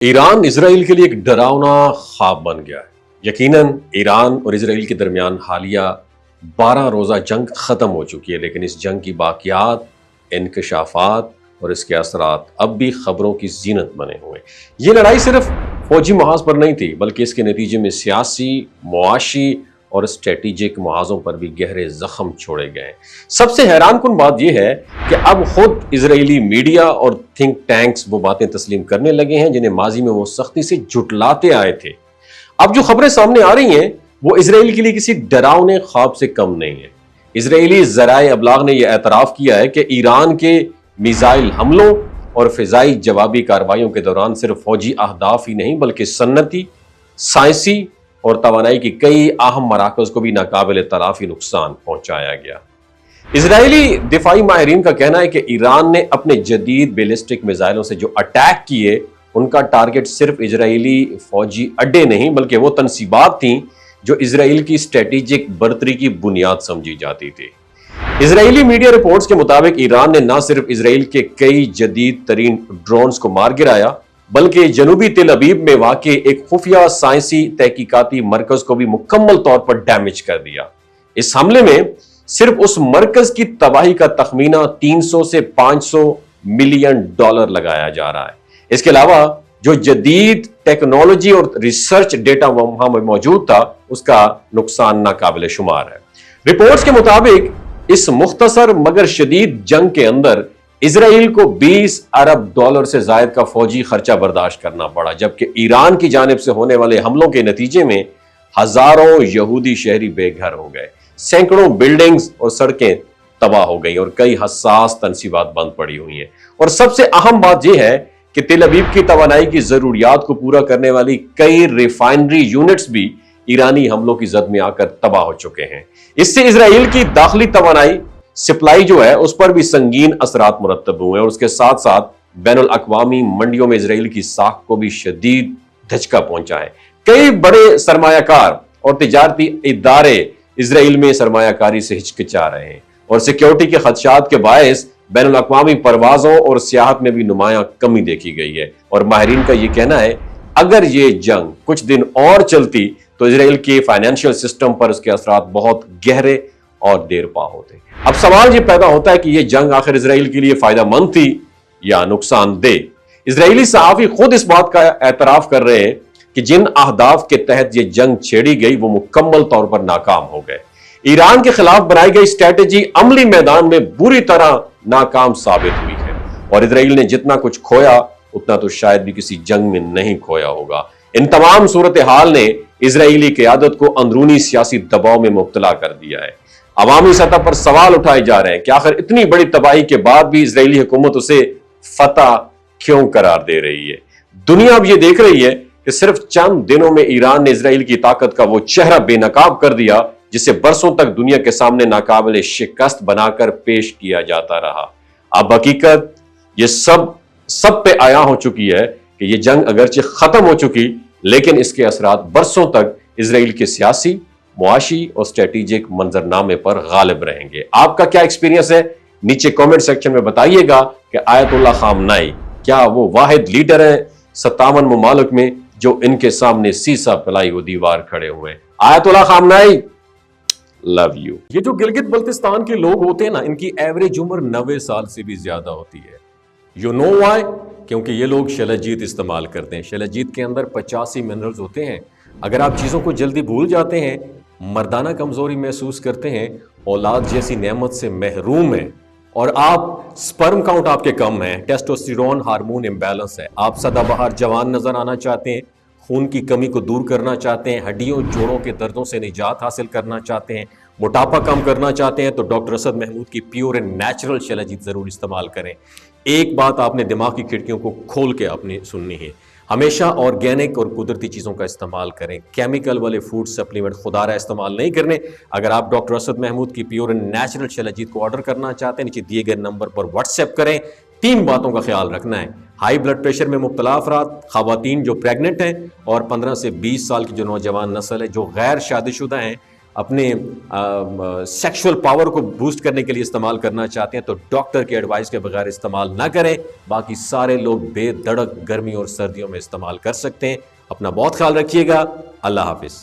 Iran Israel के लिए एक डरावना ख्वाब बन गया है। यकीनन ईरान और इसराइल के दरमियान हालिया 12 रोज़ा जंग ख़त्म हो चुकी है, लेकिन इस जंग की बाक़ियात, इंकशाफात और इसके असरात अब भी ख़बरों की ज़ीनत बने हुए हैं। ये लड़ाई सिर्फ फ़ौजी महाज पर नहीं थी, बल्कि इसके नतीजे में सियासी, मुआशी और स्ट्रेटेजिक महाजों पर भी गहरे जख्म छोड़े गए। सबसे हैरानकुन बात यह है कि अब खुद इजरायली मीडिया और थिंक टैंक्स वो बातें तस्लीम करने लगे हैं जिन्हें माजी में वो सख्ती से झुटलाते आए थे। अब जो खबरें सामने आ रही हैं वो इसराइल के लिए किसी डरावने ख्वाब से कम नहीं है। इसराइली ज़राए अबलाग ने यह एतराफ़ किया है कि ईरान के मिसाइल हमलों और फ़िज़ाई जवाबी कार्रवाइयों के दौरान सिर्फ फौजी अहदाफ ही नहीं बल्कि सन्नती, साइंसी और तवानाई की कई अहम मराकज़ को भी नाकाबिल तलाफी नुकसान पहुंचाया गया। इजरायली दिफाई माहिरीन का कहना है कि ईरान ने अपने जदीद बैलिस्टिक मिसाइलों से जो अटैक किए उनका टारगेट सिर्फ इजरायली फौजी अड्डे नहीं बल्कि वो तनसीबात थीं जो इजराइल की स्ट्रेटेजिक बर्तरी की बुनियाद समझी जाती थी। इजरायली मीडिया रिपोर्ट्स के मुताबिक ईरान ने न सिर्फ इजराइल के कई जदीद तरीन ड्रोन्स को मार गिराया बल्कि जनूबी तिल अबीब में वाक़े एक खुफिया साइंसी तहकीकाती मरकज को भी मुकम्मल तौर पर डैमेज कर दिया। इस हमले में सिर्फ उस मरकज की तबाही का तखमीना 300 से 500 मिलियन डॉलर लगाया जा रहा है। इसके अलावा जो जदीद टेक्नोलॉजी और रिसर्च डेटा वहां में मौजूद था उसका नुकसान नाकाबिल शुमार है। रिपोर्ट्स के मुताबिक इस मुख्तसर मगर शदीद जंग के अंदर इजराइल को 20 अरब डॉलर से जायद का फौजी खर्चा बर्दाश्त करना पड़ा, जबकि ईरान की जानिब से होने वाले हमलों के नतीजे में हजारों यहूदी शहरी बेघर हो गए, सैकड़ों बिल्डिंग्स और सड़कें तबाह हो गई और कई हसास तनसीबात बंद पड़ी हुई हैं। और सबसे अहम बात यह है कि तेल अवीव की तवानाई की जरूरियात को पूरा करने वाली कई रिफाइनरी यूनिट्स भी ईरानी हमलों की जद में आकर तबाह हो चुके हैं। इससे इजराइल की दाखिली तवानाई सप्लाई जो है उस पर भी संगीन असरात मुरतब हुए और उसके साथ साथ बैनुल अक़वामी मंडियों में इजराइल की साख को भी शदीद धचका पहुंचा है। कई बड़े सरमायाकार और तिजारती इदारे इजराइल में सरमायाकारी से हिचकिचा रहे हैं और सिक्योरिटी के खदशात के बायस बैनुल अक़वामी परवाजों और सियाहत में भी नुमायां कमी देखी गई है। और माहिरीन का यह कहना है अगर ये जंग कुछ दिन और चलती तो इजराइल के फाइनेंशियल सिस्टम पर उसके असरात बहुत गहरे और देर पा होते। अब सवाल ये पैदा होता है कि यह जंग आखिर इजराइल के लिए फायदेमंद थी या नुकसानदेह। इजरायली सहाफी खुद इस बात का एतराफ कर रहे हैं कि जिन अहदाफ के तहत यह जंग छेड़ी गई वो मुकम्मल तौर पर नाकाम हो गए। ईरान के खिलाफ बनाई गई स्ट्रेटेजी अमली मैदान में बुरी तरह नाकाम साबित हुई है और इजराइल ने जितना कुछ खोया उतना तो शायद भी किसी जंग में नहीं खोया होगा। इन तमाम सूरत हाल ने इजरायली क़यादत को अंदरूनी सियासी दबाव में मुब्तला कर दिया है। अवामी सतह पर सवाल उठाए जा रहे हैं कि आखिर इतनी बड़ी तबाही के बाद भी इजरायली हुकूमत उसे फतह क्यों करार दे रही है। दुनिया अब ये देख रही है कि सिर्फ चंद दिनों में ईरान ने इजराइल की ताकत का वो चेहरा बेनकाब कर दिया जिसे बरसों तक दुनिया के सामने नाकाबिल शिकस्त बनाकर पेश किया जाता रहा। अब हकीकत ये सब पे आया हो चुकी है कि ये जंग अगरचे खत्म हो चुकी लेकिन इसके असरात बरसों तक इजराइल के सियासी, मुआशी और स्ट्रेटेजिक मंजरनामे पर गालिब रहेंगे। आपका क्या एक्सपीरियंस है नीचे कमेंट सेक्शन में बताइएगा कि आयतुल्लाह खामनाई क्या वो वाहिद लीडर है 57 ममालिक में जो इनके सामने सीसा फैलाई हुई दीवार खड़े हुए। Ayatollah खामनाई love you. ये जो गिलगित बल्तिस्तान के लोग होते हैं ना, इनकी एवरेज उम्र 90 साल से भी ज्यादा होती है। You know why? क्योंकि ये लोग शलजीत इस्तेमाल करते हैं। शलजीत के अंदर 85 मिनरल्स होते हैं। अगर आप चीज़ों को जल्दी भूल जाते हैं, मर्दाना कमजोरी महसूस करते हैं, औलाद जैसी नेमत से महरूम हैं और आप स्पर्म काउंट आपके कम है, टेस्टोस्टेरोन हार्मोन इम्बैलेंस है, आप सदाबहार जवान नजर आना चाहते हैं, खून की कमी को दूर करना चाहते हैं, हड्डियों जोड़ों के दर्दों से निजात हासिल करना चाहते हैं, मोटापा कम करना चाहते हैं तो डॉक्टर असद महमूद की प्योर एंड नेचुरल शलजीत जरूर इस्तेमाल करें। एक बात आपने दिमाग की खिड़कियों को खोल के आपने सुननी है, हमेशा ऑर्गेनिक और कुदरती चीज़ों का इस्तेमाल करें। केमिकल वाले फूड सप्लीमेंट खुदारा इस्तेमाल नहीं करने। अगर आप डॉक्टर असद महमूद की प्योर एंड नेचुरल शलजीत को ऑर्डर करना चाहते हैं नीचे दिए गए नंबर पर व्हाट्सएप करें। 3 बातों का ख्याल रखना है, हाई ब्लड प्रेशर में मुब्तला अफराद, खवातीन जो प्रेग्नेंट हैं और 15 से 20 साल की जो नौजवान नस्ल है जो गैर शादीशुदा हैं, اپنے سیکشول پاور کو بوسٹ کرنے کے لیے استعمال کرنا چاہتے ہیں تو ڈاکٹر کے ایڈوائس کے بغیر استعمال نہ کریں. باقی سارے لوگ بے دھڑک گرمی اور سردیوں میں استعمال کر سکتے ہیں. اپنا بہت خیال رکھیے گا. اللہ حافظ.